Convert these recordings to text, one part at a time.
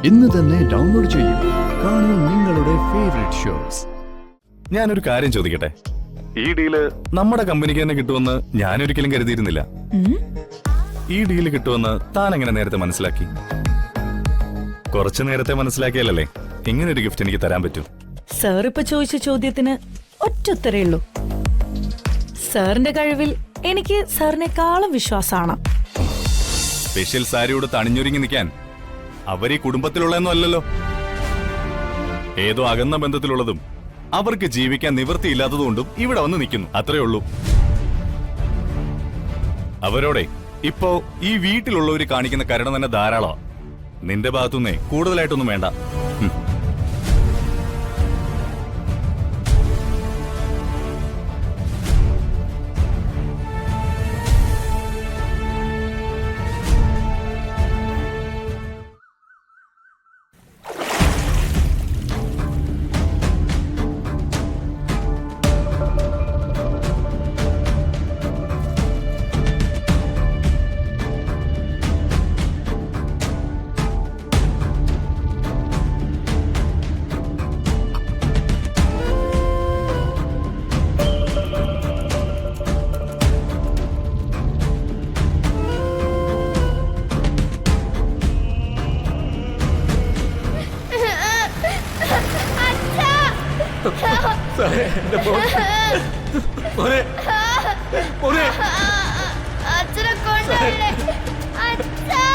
ഇന്ന് തന്നെ ഡൗൺലോഡ് ചെയ്യൂ. കാണൂ നിങ്ങളുടെ ഫേവറേറ്റ് ഷോസ്. ഞാനൊരു കാര്യം ചോദിക്കട്ടെ, ഈ ഡീല് നമ്മുടെ കമ്പനിക്ക് തന്നെ കിട്ടുമെന്ന് ഞാനൊരിക്കലും കരുതിയിരുന്നില്ല. ഈ ഡീല് കിട്ടുമെന്ന് താൻ എങ്ങനെ നേരത്തെ മനസ്സിലാക്കി? കുറച്ചു നേരത്തെ മനസ്സിലാക്കിയാലല്ലേ ഇങ്ങനെ ഒരു ഗിഫ്റ്റ് എനിക്ക് തരാൻ പറ്റൂ. സാർ ഇപ്പൊ ചോദിച്ച ചോദ്യത്തിന് ഒറ്റ ഉള്ളൂ. സാറിന്റെ കഴിവിൽ എനിക്ക് സാറിനെക്കാളും വിശ്വാസമാണ്. സ്പെഷ്യൽ സാരിയോട് തണിഞ്ഞൊരുങ്ങി നിൽക്കാൻ അവരീ കുടുംബത്തിലുള്ളതൊന്നും അല്ലല്ലോ. ഏതോ അകന്ന ബന്ധത്തിലുള്ളതും അവർക്ക് ജീവിക്കാൻ നിവൃത്തിയില്ലാത്തതുകൊണ്ടും ഇവിടെ വന്ന് നിൽക്കുന്നു, അത്രേ ഉള്ളൂ. അവരോടെ ഇപ്പോ ഈ വീട്ടിലുള്ളവര് കാണിക്കുന്ന കരുണ തന്നെ ധാരാളമാണ്. നിന്റെ ഭാഗത്തുനിന്നേ കൂടുതലായിട്ടൊന്നും വേണ്ട. അച്ഛനെ കൊണ്ടല്ലേ അച്ഛാ.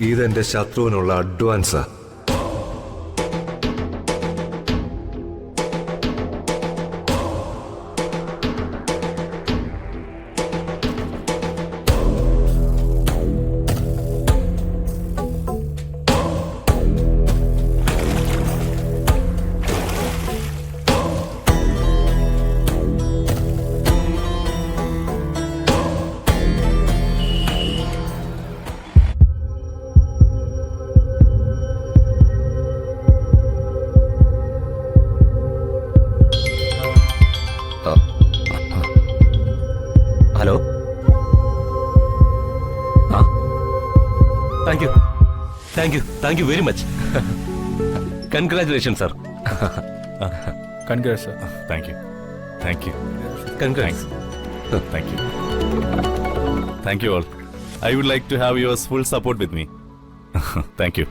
ഇതെന്റെ ശത്രുവിനുള്ള അഡ്വാൻസാ. Hello, thank you very much. Congratulation sir. Congrats. Thank you, thank you, congrats. Thank you, thank you all. I would like to have your full support with me. Thank you.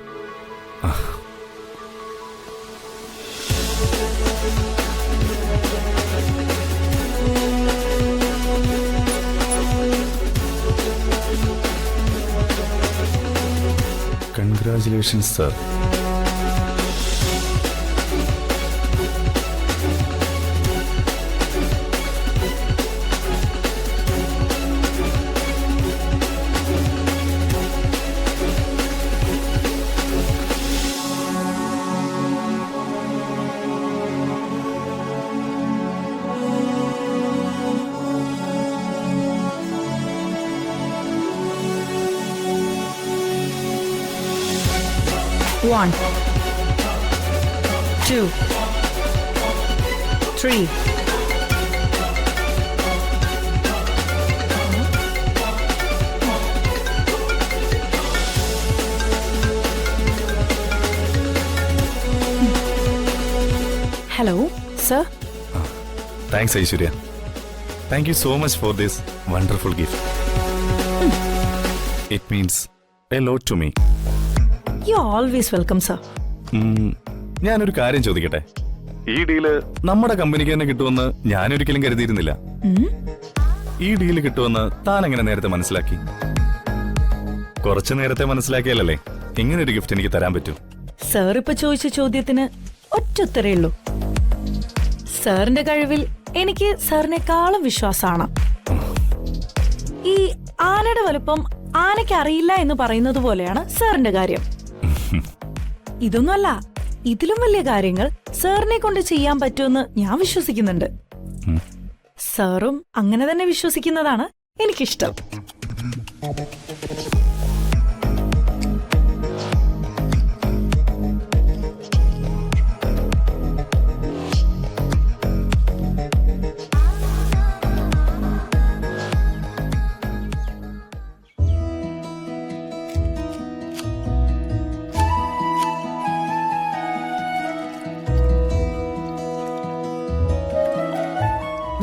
Congratulations, sir. One, 2, 3. Hello, sir. Thanks, Aishwarya. Thank you so much for this wonderful gift. It means a lot to me. You're always welcome, sir. ഞാനൊരു കാര്യം ചോദിക്കട്ടെ, ഈ deal നമ്മുടെ കമ്പനിക്ക് തന്നെ കിട്ടുമെന്ന് ഞാനൊരിക്കലും കരുതിയിരുന്നില്ല. ഈ ഡീല് കിട്ടുമെന്ന് താൻ എങ്ങനെ നേരത്തെ മനസ്സിലാക്കി? കുറച്ചു നേരത്തെ മനസ്സിലാക്കിയാലല്ലേ ഇങ്ങനെ ഒരു ഗിഫ്റ്റ് എനിക്ക് തരാൻ പറ്റൂ. സാർ ഇപ്പൊ ചോദിച്ച ചോദ്യത്തിന് ഒറ്റ ഉള്ളൂ. സാറിന്റെ കഴിവിൽ എനിക്ക് സാറിനെക്കാളും വിശ്വാസമാണ്. ഈ ആനയുടെ വലുപ്പം ആനയ്ക്ക് അറിയില്ല എന്ന് പറയുന്നത് പോലെയാണ് സാറിന്റെ കാര്യം. ഇതൊന്നുമല്ല, ഇതിലും വലിയ കാര്യങ്ങൾ സാറിനെ കൊണ്ട് ചെയ്യാൻ പറ്റുമെന്ന് ഞാൻ വിശ്വസിക്കുന്നുണ്ട്. ഉം. സാറും അങ്ങനെ തന്നെ വിശ്വസിക്കുന്നതാണ് എനിക്കിഷ്ടം.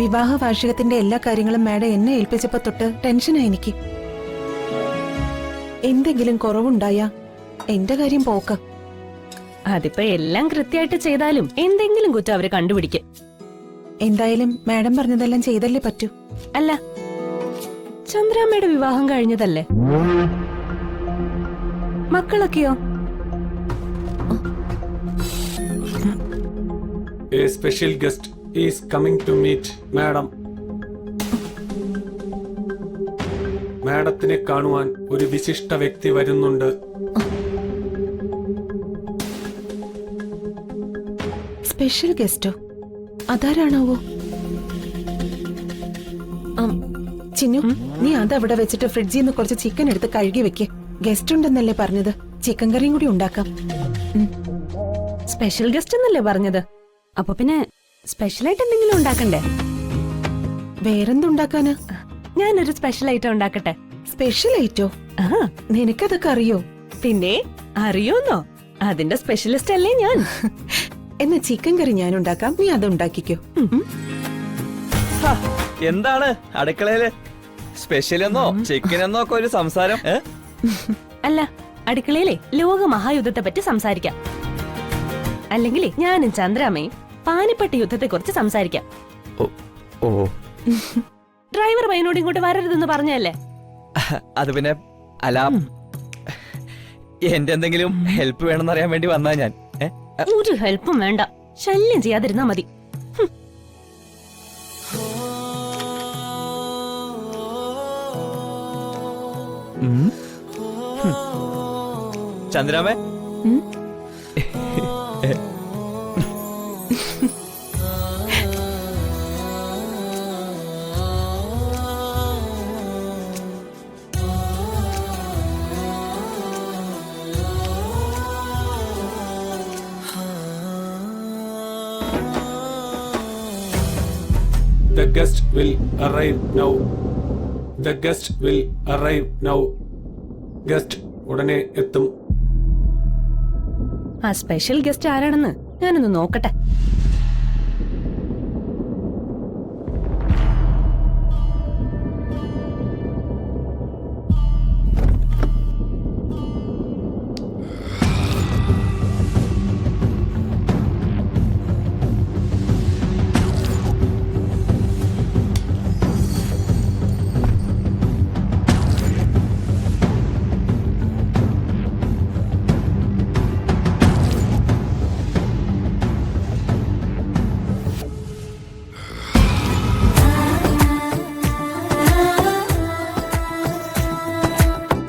വിവാഹ വാർഷികത്തിന്റെ എല്ലാ കാര്യങ്ങളും മാഡം എന്നെ ഏൽപ്പിച്ചപ്പോ തൊട്ട് ടെൻഷനായി എനിക്ക്. എന്തെങ്കിലും കുറവുണ്ടായാ എന്റെ കാര്യം പോക്ക. അതിപ്പോ എല്ലാം കൃത്യമായിട്ട് ചെയ്താലും എന്തെങ്കിലും കുറ്റം അവര് കണ്ടുപിടിക്കും. എന്തായാലും മാഡം പറഞ്ഞതെല്ലാം ചെയ്തല്ലേ പറ്റൂ. അല്ല, ചന്ദ്രാമ്മയുടെ വിവാഹം കഴിഞ്ഞതല്ലേ? മക്കളൊക്കെയോ? A special guest is coming to meet Madam. മാഡത്തിനെ കാണുവാൻ ഒരു വിശിഷ്ട വ്യക്തി വരുന്നുണ്ട്. സ്പെഷ്യൽ ഗസ്റ്റോ? അതാരാണാവോ? ചിന്നു, നീ അതവിടെ വെച്ചിട്ട് ഫ്രിഡ്ജിൽ നിന്ന് കുറച്ച് ചിക്കൻ എടുത്ത് കഴുകി വെക്ക്. ഗസ്റ്റ് ഉണ്ടെന്നല്ലേ പറഞ്ഞത്? ചിക്കൻ കറിയും കൂടി ഉണ്ടാക്കാം. സ്പെഷ്യൽ ഗസ്റ്റ് എന്നല്ലേ പറഞ്ഞത്? അപ്പൊ പിന്നെ സ്പെഷ്യലായിട്ട് എന്തെങ്കിലും ഉണ്ടാക്കണ്ടേ? വേറെന്തുണ്ടാക്കാനാ? ഞാനൊരു സ്പെഷ്യൽ ഐറ്റം ഉണ്ടാക്കട്ടെ. സ്പെഷ്യൽ ഐറ്റോ? ആ, നിനക്കതൊക്കെ അറിയോ? പിന്നെ അറിയോന്നോ? അതിന്റെ സ്പെഷ്യലിസ്റ്റ് അല്ലേ ഞാൻ. എന്നാ ചിക്കൻ കറി ഞാൻ ഉണ്ടാക്കാം, നീ അത് ഉണ്ടാക്കിക്കോ. എന്താണ് അടുക്കളയില് സ്പെഷ്യൽ എന്നോ ചിക്കൻ എന്നോ ഒക്കെ ഒരു സംസാരം? അല്ല, അടുക്കളയിലെ ലോക മഹായുദ്ധത്തെ പറ്റി സംസാരിക്കാം. അല്ലെങ്കിൽ ഞാനും ചന്ദ്രാമയും പാനിപ്പട്ട് യുദ്ധത്തെ കുറിച്ച് സംസാരിക്കാം. ഓ, ഡ്രൈവർ പയ്യനോട് ഇങ്ങോട്ട് വരരുതെന്ന് പറഞ്ഞല്ലേ? അത് പിന്നെ അല്ല, എന്റെ എന്തെങ്കിലും ഹെൽപ്പ് വേണമെന്നറിയാൻ വേണ്ടി വന്നാ ഞാൻ. ഒരു ഹെൽപ്പും വേണ്ട, ശല്യം ചെയ്യാതിരുന്നാ മതി. ചന്ദ്രാമേ, The guest will arrive now. The guest will arrive now. Guest ഉടനെ എത്തും. ആ സ്പെഷ്യൽ ഗസ്റ്റ് ആരാണെന്ന് ഞാനൊന്ന് നോക്കട്ടെ.